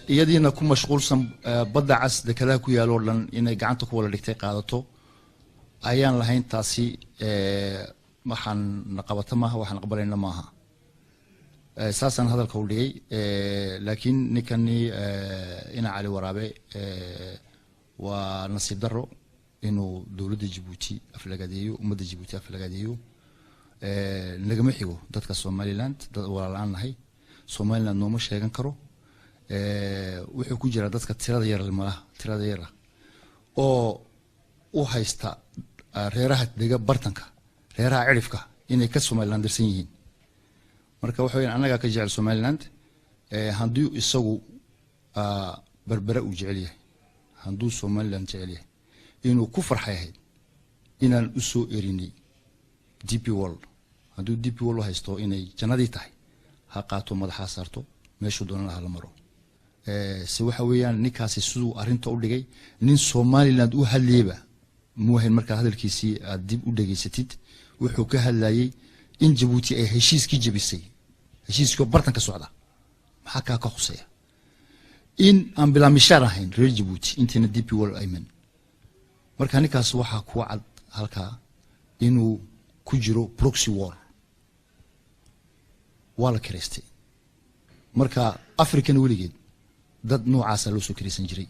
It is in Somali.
iyadiina ku mashquulsan badda cas dekadaha ku yaalo dhan inay gacanta ku wala dhigtay qaadato ayaan lahayn taasi waxaan naqabata maaha waxaan qabalayna maaha saasan hadalka u dhigay laakiin ninkani ina cali waraabe waa nasiib daro inuu dawladda Djibouti aflagadeeyo ummadda Djibouti aflagadeeyo nagama xigo dadka Somaliland dad walaalaan nahay Somaliland nooma sheegan karo wuxuu ku jira dadka tirada yar oo u haysta reeraha dega bartanka reeraha cirifka inay ka Somaliland dirsan yihiin marka waxa weeyaan anaga ka jecel Somaliland handuu isagu barbara u jecel yahay handuu Somaliland jecel yahay inuu ku farxay inaan u soo erinay DP World handuu DP World haysto inay jannadii tahay ha qaato madaxa saarto meeshu doonana la maro si waxa weeyaan ninkaasi sidoo arinta u dhigay nin Somaliland u hadleeba muuhin marka hadalkiisii aad dib u dhageysatid wuxuu ka hadlayay in Djibouti ay heshiiskii jabisay heshiiska bartanka socda maxaa ka xuseeya in aan bila mishaar ahayn reer Djibouti intina DP World ayman marka ninkaas waxa ku cad halka inuu ku jiro proxy war wala kiristay marka African weligeed dad noocaas loo soo kirisan jiray